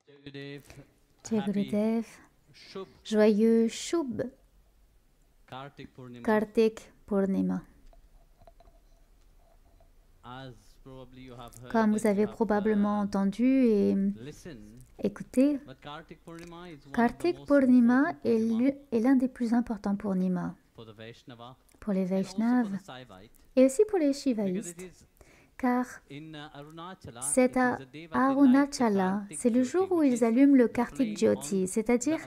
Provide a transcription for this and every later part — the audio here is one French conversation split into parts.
Jai Gurudev, joyeux Shubh Kartik Purnima. Comme vous avez probablement entendu et écouté, Kartik Purnima est l'un des plus importants Purnima pour les Vaishnavas et aussi pour les Shivaïstes. Car c'est à Arunachala, c'est le jour où ils allument le Kartik Jyoti, c'est-à-dire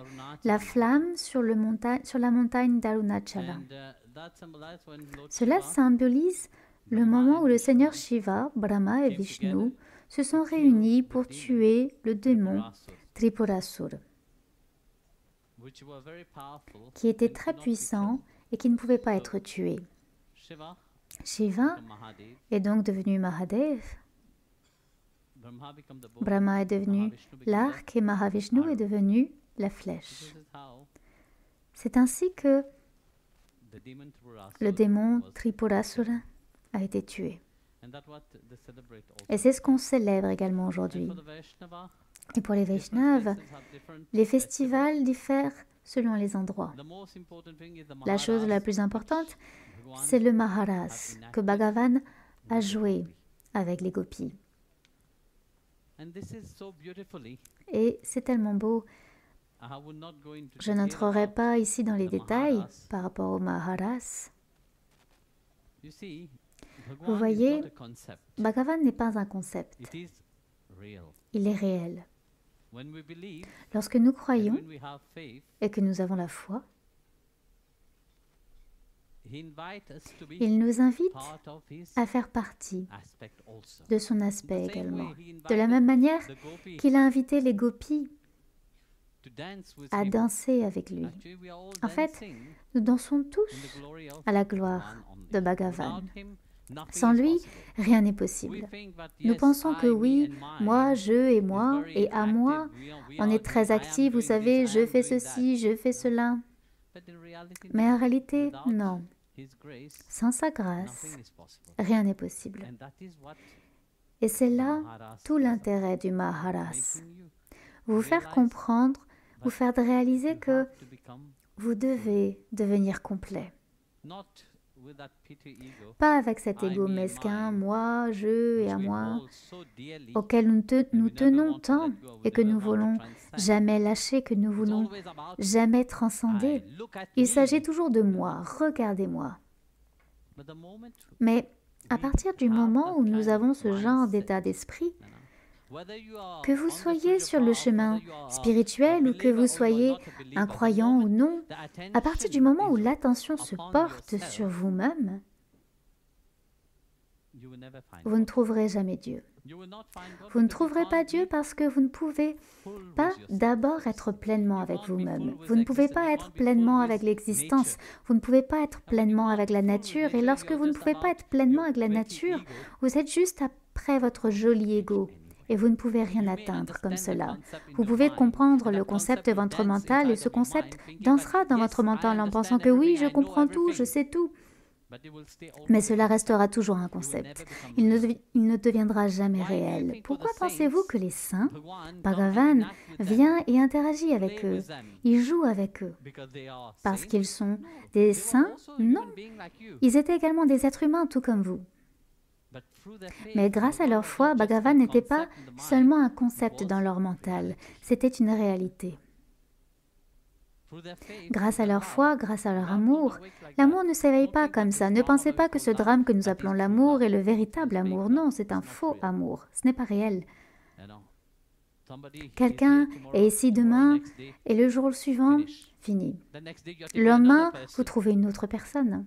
la flamme sur la montagne d'Arunachala. Cela symbolise le moment où le Seigneur Shiva, Brahma et Vishnu se sont réunis pour tuer le démon Tripurasura, qui était très puissant et qui ne pouvait pas être tué. Shiva est donc devenu Mahadev, Brahma est devenu l'arc et Mahavishnu est devenu la flèche. C'est ainsi que le démon Tripurasura a été tué. Et c'est ce qu'on célèbre également aujourd'hui. Et pour les Vaishnavas, les festivals diffèrent selon les endroits. La chose la plus importante, c'est le Maharas que Bhagavan a joué avec les gopis. Et c'est tellement beau. Je n'entrerai pas ici dans les détails par rapport au Maharas. Vous voyez, Bhagavan n'est pas un concept. Il est réel. Lorsque nous croyons et que nous avons la foi, il nous invite à faire partie de son aspect également. De la même manière qu'il a invité les gopis à danser avec lui. En fait, nous dansons tous à la gloire de Bhagavan. Sans lui, rien n'est possible. Nous pensons que oui, moi, je et à moi, on est très actifs, vous savez, je fais ceci, je fais cela. Mais en réalité, non. Sans sa grâce, rien n'est possible. Et c'est là tout l'intérêt du Maharas. Vous faire comprendre, vous faire réaliser que vous devez devenir complet. Pas avec cet ego mesquin, moi, je et à moi, auquel nous tenons tant et que nous voulons jamais lâcher, que nous voulons jamais transcender. Il s'agit toujours de moi, regardez-moi. Mais à partir du moment où nous avons ce genre d'état d'esprit, que vous soyez sur le chemin spirituel ou que vous soyez un croyant ou non, à partir du moment où l'attention se porte sur vous-même, vous ne trouverez jamais Dieu. Vous ne trouverez pas Dieu parce que vous ne pouvez pas d'abord être pleinement avec vous-même. Vous ne pouvez pas être pleinement avec l'existence. Vous ne pouvez pas être pleinement avec la nature. Et lorsque vous ne pouvez pas être pleinement avec la nature, vous êtes juste après votre joli ego. Et vous ne pouvez rien atteindre comme cela. Vous pouvez comprendre le concept de votre mental et ce concept dansera dans votre mental en pensant que oui, je comprends tout, je sais tout. Mais cela restera toujours un concept. Il ne deviendra jamais réel. Pourquoi pensez-vous que les saints, Bhagavan, vient et interagit avec eux? Il joue avec eux. Parce qu'ils sont des saints? Non. Ils étaient également des êtres humains, tout comme vous. Mais grâce à leur foi, Bhagavan n'était pas seulement un concept dans leur mental, c'était une réalité. Grâce à leur foi, grâce à leur amour, l'amour ne s'éveille pas comme ça. Ne pensez pas que ce drame que nous appelons l'amour est le véritable amour. Non, c'est un faux amour. Ce n'est pas réel. Quelqu'un est ici demain et le jour suivant, fini. Le lendemain, vous trouvez une autre personne.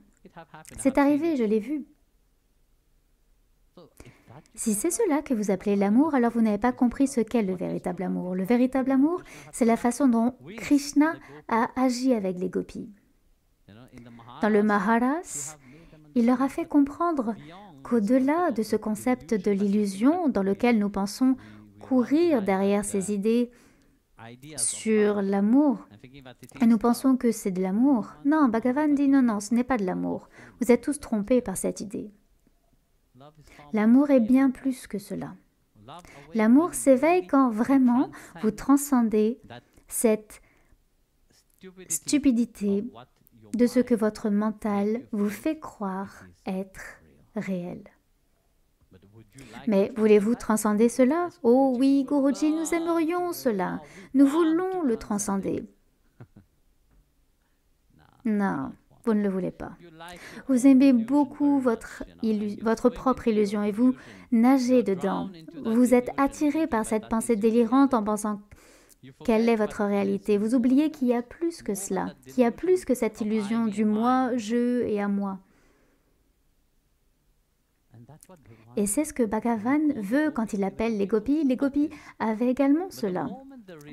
C'est arrivé, je l'ai vu. Si c'est cela que vous appelez l'amour, alors vous n'avez pas compris ce qu'est le véritable amour. Le véritable amour, c'est la façon dont Krishna a agi avec les gopis. Dans le Maharas, il leur a fait comprendre qu'au-delà de ce concept de l'illusion dans lequel nous pensons courir derrière ces idées sur l'amour, et nous pensons que c'est de l'amour. Non, Bhagavan dit non, ce n'est pas de l'amour. Vous êtes tous trompés par cette idée. L'amour est bien plus que cela. L'amour s'éveille quand vraiment vous transcendez cette stupidité de ce que votre mental vous fait croire être réel. Mais voulez-vous transcender cela? Oh oui, Guruji, nous aimerions cela. Nous voulons le transcender. Non, vous ne le voulez pas. Vous aimez beaucoup votre propre illusion et vous nagez dedans. Vous êtes attiré par cette pensée délirante en pensant quelle est votre réalité. Vous oubliez qu'il y a plus que cela, qu'il y a plus que cette illusion du moi, je et à moi. Et c'est ce que Bhagavan veut quand il appelle les gopis. Les gopis avaient également cela.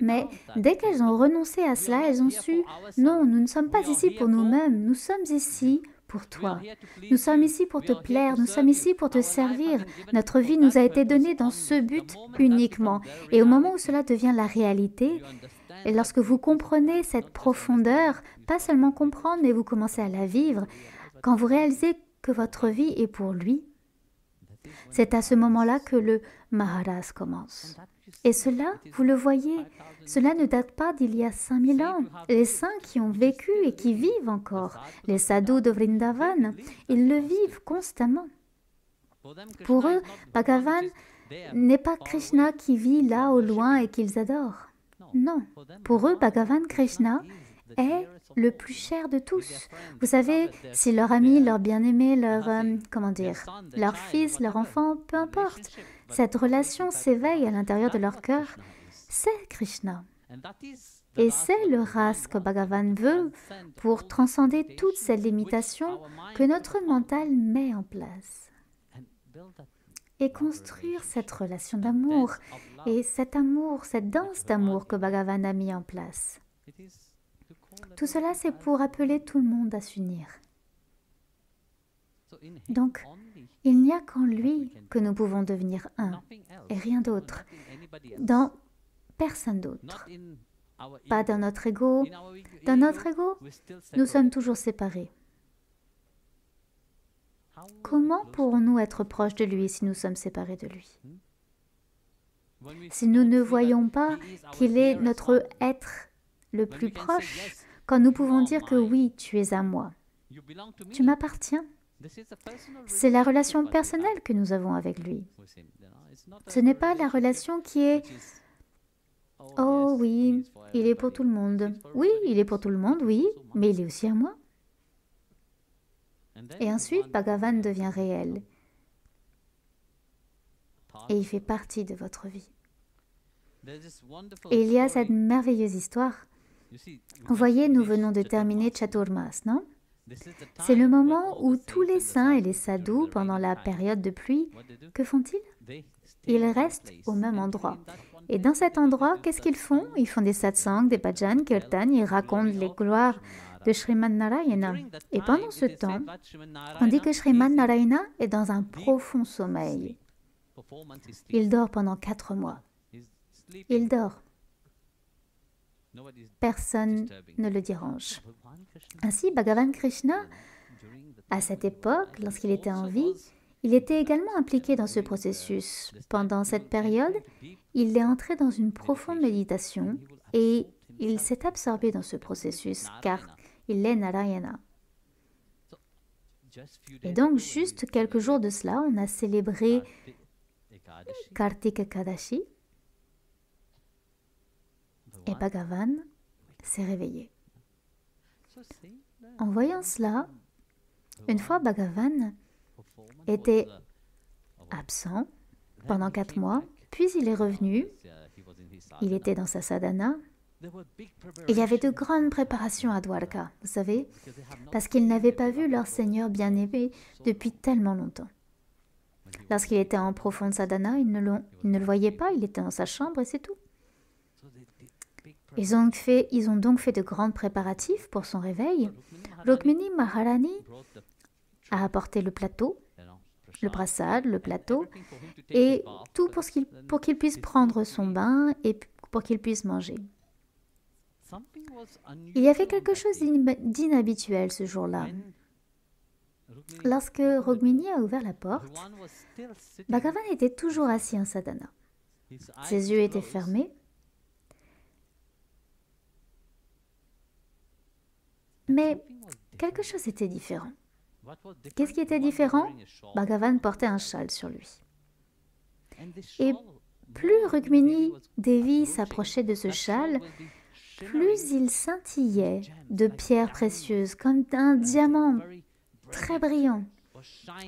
Mais dès qu'elles ont renoncé à cela, elles ont su, non, nous ne sommes pas ici pour nous-mêmes, nous sommes ici pour toi. Nous sommes ici pour te plaire, nous sommes ici pour te servir. Notre vie nous a été donnée dans ce but uniquement. Et au moment où cela devient la réalité, et lorsque vous comprenez cette profondeur, pas seulement comprendre, mais vous commencez à la vivre, quand vous réalisez que votre vie est pour lui, c'est à ce moment-là que le Maharas commence. Et cela, vous le voyez, cela ne date pas d'il y a 5000 ans. Les saints qui ont vécu et qui vivent encore, les sadhus de Vrindavan, ils le vivent constamment. Pour eux, Bhagavan n'est pas Krishna qui vit là au loin et qu'ils adorent. Non, pour eux, Bhagavan Krishna est le plus cher de tous. Vous savez, si leur ami, leur bien-aimé, leur fils, leur enfant, peu importe, cette relation s'éveille à l'intérieur de leur cœur, c'est Krishna. Et c'est le ras que Bhagavan veut pour transcender toutes ces limitations que notre mental met en place. Et construire cette relation d'amour, et cet amour, cette danse d'amour que Bhagavan a mis en place. Tout cela, c'est pour appeler tout le monde à s'unir. Donc, il n'y a qu'en lui que nous pouvons devenir un, et rien d'autre. Dans personne d'autre. Pas dans notre ego. Dans notre ego, nous sommes toujours séparés. Comment pourrons-nous être proches de lui si nous sommes séparés de lui? Si nous ne voyons pas qu'il est notre être le plus proche, quand nous pouvons dire que oui, tu es à moi, tu m'appartiens. C'est la relation personnelle que nous avons avec lui. Ce n'est pas la relation qui est « Oh oui, il est pour tout le monde. Oui, il est pour tout le monde, oui, mais il est aussi à moi. » Et ensuite, Bhagavan devient réel. Et il fait partie de votre vie. Et il y a cette merveilleuse histoire. Vous voyez, nous venons de terminer Chaturmas, non? C'est le moment où tous les saints et les sadhus, pendant la période de pluie, que font-ils? Ils restent au même endroit. Et dans cet endroit, qu'est-ce qu'ils font? Ils font des satsangs, des bhajans, kirtan, ils racontent les gloires de Srimad Narayana. Et pendant ce temps, on dit que Srimad Narayana est dans un profond sommeil. Il dort pendant 4 mois. Il dort. Personne ne le dérange. Ainsi, Bhagavan Krishna, à cette époque, lorsqu'il était en vie, il était également impliqué dans ce processus. Pendant cette période, il est entré dans une profonde méditation et il s'est absorbé dans ce processus car il est Narayana. Et donc, juste quelques jours de cela, on a célébré Kartika Ekadashi et Bhagavan s'est réveillé. En voyant cela, une fois Bhagavan était absent pendant 4 mois, puis il est revenu, il était dans sa sadhana. Il y avait de grandes préparations à Dwarka, vous savez, parce qu'ils n'avaient pas vu leur Seigneur bien-aimé depuis tellement longtemps. Lorsqu'il était en profonde sadhana, ils ne le voyaient pas, il était dans sa chambre et c'est tout. Ils ont donc fait de grands préparatifs pour son réveil. Rukmini Maharani a apporté le plateau, le prasad, le plateau, et tout pour qu'il puisse prendre son bain et pour qu'il puisse manger. Il y avait quelque chose d'inhabituel ce jour-là. Lorsque Rukmini a ouvert la porte, Bhagavan était toujours assis en sadhana. Ses yeux étaient fermés. Mais quelque chose était différent. Qu'est-ce qui était différent? Bhagavan portait un châle sur lui. Et plus Rukmini Devi s'approchait de ce châle, plus il scintillait de pierres précieuses, comme un diamant très brillant.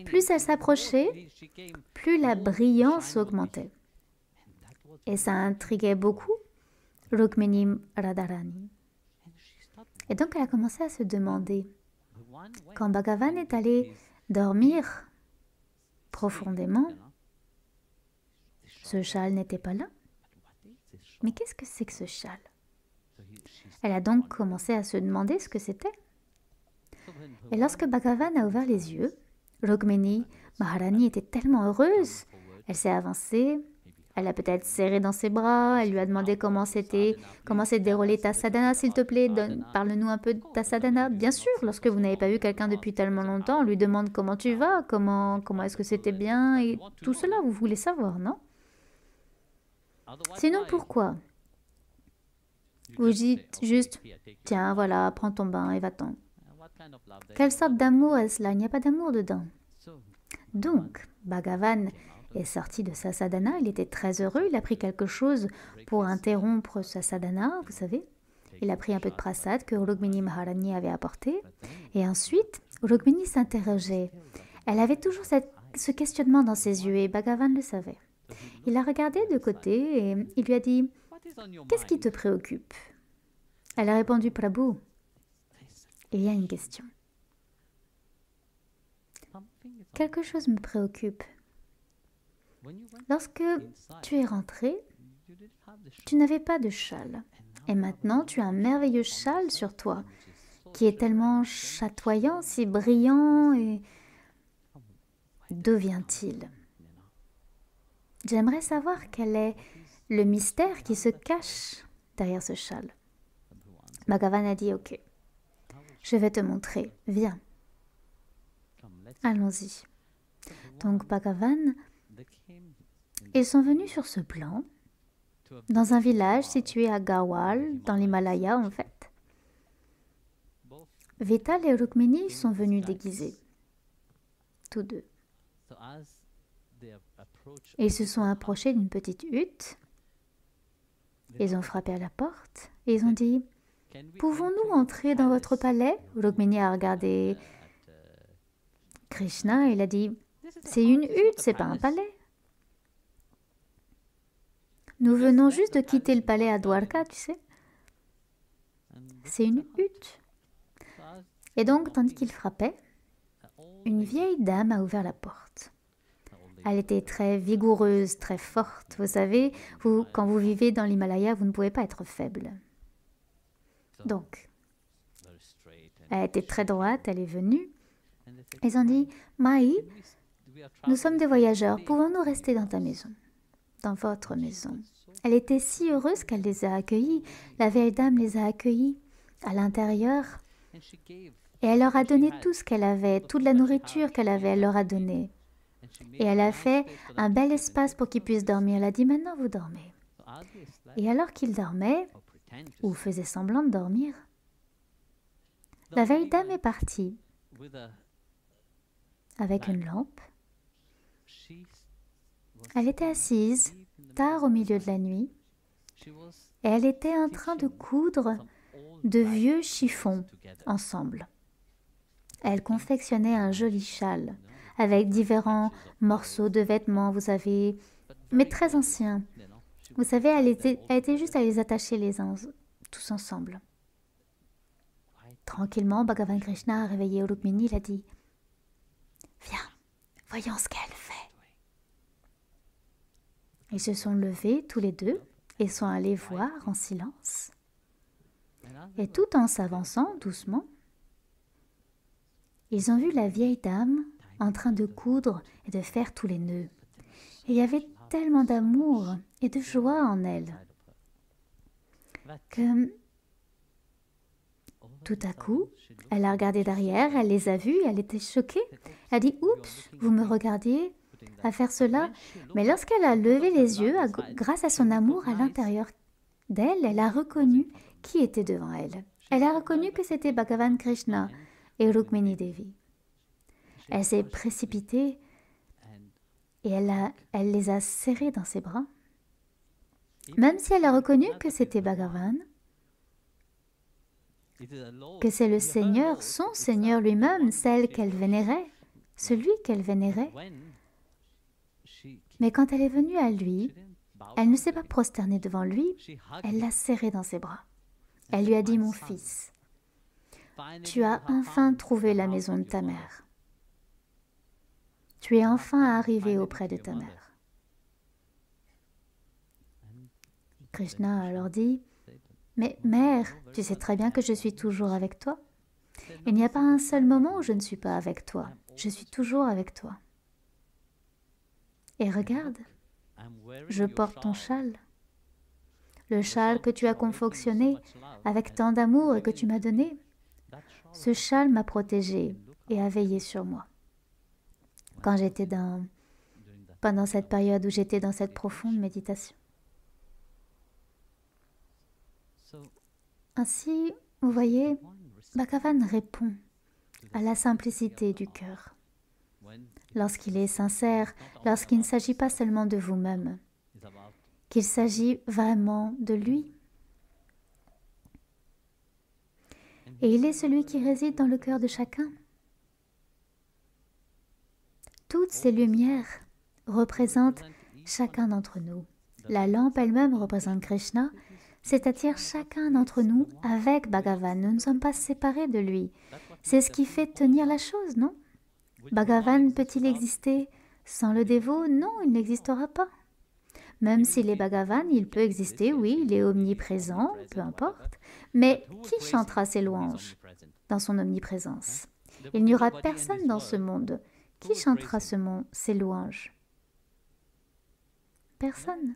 Plus elle s'approchait, plus la brillance augmentait. Et ça intriguait beaucoup Rukmini Radharani. Et donc elle a commencé à se demander, quand Bhagavan est allé dormir profondément, ce châle n'était pas là. Mais qu'est-ce que c'est que ce châle? Elle a donc commencé à se demander ce que c'était. Et lorsque Bhagavan a ouvert les yeux, Rukmini Maharani était tellement heureuse. Elle s'est avancée, elle l'a peut-être serré dans ses bras, elle lui a demandé comment s'est déroulé ta sadhana, s'il te plaît, parle-nous un peu de ta sadhana. Bien sûr, lorsque vous n'avez pas vu quelqu'un depuis tellement longtemps, on lui demande comment tu vas, comment est-ce que c'était bien, et tout cela, vous voulez savoir, non? Sinon, pourquoi? Vous dites juste, tiens, voilà, prends ton bain et va-t'en. Quelle sorte d'amour est-ce là? Il n'y a pas d'amour dedans. Donc, Bhagavan est sorti de sa sadhana, il était très heureux, il a pris quelque chose pour interrompre sa sadhana, vous savez. Il a pris un peu de prasad que Rukmini Maharani avait apporté. Et ensuite, Rukmini s'interrogeait. Elle avait toujours ce questionnement dans ses yeux et Bhagavan le savait. Il l'a regardé de côté et il lui a dit, « Qu'est-ce qui te préoccupe ?» Elle a répondu, « Prabhu, il y a une question. Quelque chose me préoccupe. Lorsque tu es rentré, tu n'avais pas de châle. Et maintenant, tu as un merveilleux châle sur toi, qui est tellement chatoyant, si brillant, et d'où vient-il? J'aimerais savoir quel est le mystère qui se cache derrière ce châle. Bhagavan a dit, ok, je vais te montrer, viens. Allons-y. Donc Bhagavan, ils sont venus sur ce plan, dans un village situé à Garhwal, dans l'Himalaya en fait. Vital et Rukmini sont venus déguisés, tous deux. Et ils se sont approchés d'une petite hutte. Ils ont frappé à la porte et ils ont dit, « Pouvons-nous entrer dans votre palais ?» Rukmini a regardé Krishna et il a dit, « C'est une hutte, c'est pas un palais. Nous venons juste de quitter le palais à Dwarka, tu sais. C'est une hutte. » Et donc, tandis qu'il frappait, une vieille dame a ouvert la porte. Elle était très vigoureuse, très forte. Vous savez, quand vous vivez dans l'Himalaya, vous ne pouvez pas être faible. Donc, elle était très droite, elle est venue. Ils ont dit, « Maï, nous sommes des voyageurs, pouvons-nous rester dans ta maison, dans votre maison ?» Elle était si heureuse qu'elle les a accueillis. La vieille dame les a accueillis à l'intérieur. Et elle leur a donné tout ce qu'elle avait, toute la nourriture qu'elle avait, elle leur a donné. Et elle a fait un bel espace pour qu'ils puissent dormir. Elle a dit, maintenant vous dormez. Et alors qu'ils dormaient, ou faisaient semblant de dormir, la vieille dame est partie avec une lampe. Elle était assise, tard au milieu de la nuit, et elle était en train de coudre de vieux chiffons ensemble. Elle confectionnait un joli châle avec différents morceaux de vêtements, vous savez, mais très anciens. Vous savez, elle était juste à les attacher les uns tous ensemble. Tranquillement, Bhagavan Krishna a réveillé Rukmini, il a dit, « Viens, voyons ce qu'elle fait. » Ils se sont levés tous les deux et sont allés voir en silence. Et tout en s'avançant doucement, ils ont vu la vieille dame en train de coudre et de faire tous les nœuds. Et il y avait tellement d'amour et de joie en elle que tout à coup, elle a regardé derrière, elle les a vus, elle était choquée. Elle a dit, « Oups, vous me regardiez à faire cela, mais lorsqu'elle a levé les yeux, grâce à son amour à l'intérieur d'elle, elle a reconnu qui était devant elle. Elle a reconnu que c'était Bhagavan Krishna et Rukmini Devi. Elle s'est précipitée et elle les a serrés dans ses bras. Même si elle a reconnu que c'était Bhagavan, que c'est le Seigneur, son Seigneur lui-même, celle qu'elle vénérait, celui qu'elle vénérait. Mais quand elle est venue à lui, elle ne s'est pas prosternée devant lui, elle l'a serré dans ses bras. Elle lui a dit, « Mon fils, tu as enfin trouvé la maison de ta mère. Tu es enfin arrivé auprès de ta mère. » Krishna alors dit, « Mais mère, tu sais très bien que je suis toujours avec toi. Il n'y a pas un seul moment où je ne suis pas avec toi. Je suis toujours avec toi. Et regarde, je porte ton châle. Le châle que tu as confectionné avec tant d'amour et que tu m'as donné. Ce châle m'a protégée et a veillé sur moi. Quand pendant cette période où j'étais dans cette profonde méditation. Ainsi, vous voyez, Bhagavan répond à la simplicité du cœur. Lorsqu'il est sincère, lorsqu'il ne s'agit pas seulement de vous-même, qu'il s'agit vraiment de lui. Et il est celui qui réside dans le cœur de chacun. Toutes ces lumières représentent chacun d'entre nous. La lampe elle-même représente Krishna, c'est-à-dire chacun d'entre nous avec Bhagavan. Nous ne sommes pas séparés de lui. C'est ce qui fait tenir la chose, non? Bhagavan peut-il exister sans le dévot? Non, il n'existera pas. Même s'il est Bhagavan, il peut exister, oui, il est omniprésent, peu importe. Mais qui chantera ses louanges dans son omniprésence? Il n'y aura personne dans ce monde. Qui chantera ses louanges? Personne.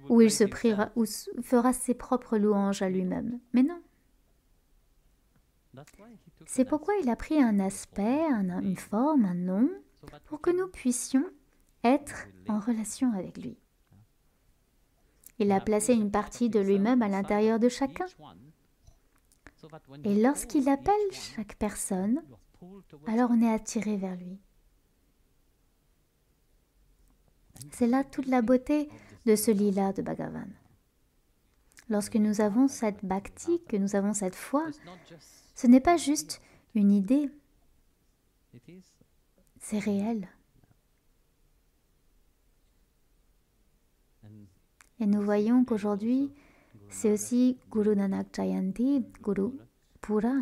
Ou il se priera, ou fera ses propres louanges à lui-même. Mais non. C'est pourquoi il a pris un aspect, une forme, un nom, pour que nous puissions être en relation avec lui. Il a placé une partie de lui-même à l'intérieur de chacun. Et lorsqu'il appelle chaque personne, alors on est attiré vers lui. C'est là toute la beauté de ce lila de Bhagavan. Lorsque nous avons cette bhakti, que nous avons cette foi, ce n'est pas juste une idée, c'est réel. Et nous voyons qu'aujourd'hui, c'est aussi Guru Nanak Jayanti, Guru Pura,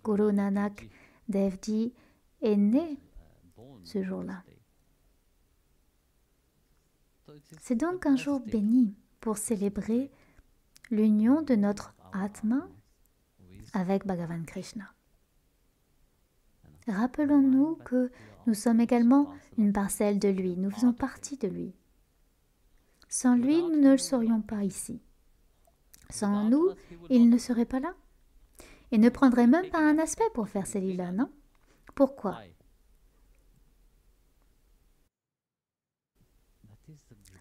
Guru Nanak Dev Ji est né ce jour-là. C'est donc un jour béni pour célébrer l'union de notre Atma avec Bhagavan Krishna. Rappelons-nous que nous sommes également une parcelle de lui, nous faisons partie de lui. Sans lui, nous ne le serions pas ici. Sans nous, il ne serait pas là. Il ne prendrait même pas un aspect pour faire ces lilas, non? Pourquoi?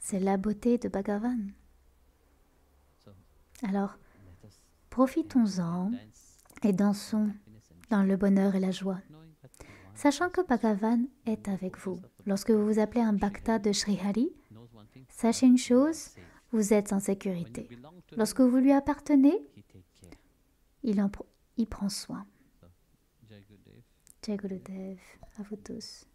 C'est la beauté de Bhagavan. Alors, profitons-en et dansons dans le bonheur et la joie, sachant que Bhagavan est avec vous. Lorsque vous vous appelez un bhakta de Sri Hari, sachez une chose, vous êtes en sécurité. Lorsque vous lui appartenez, il prend soin. Jai Gurudev, à vous tous.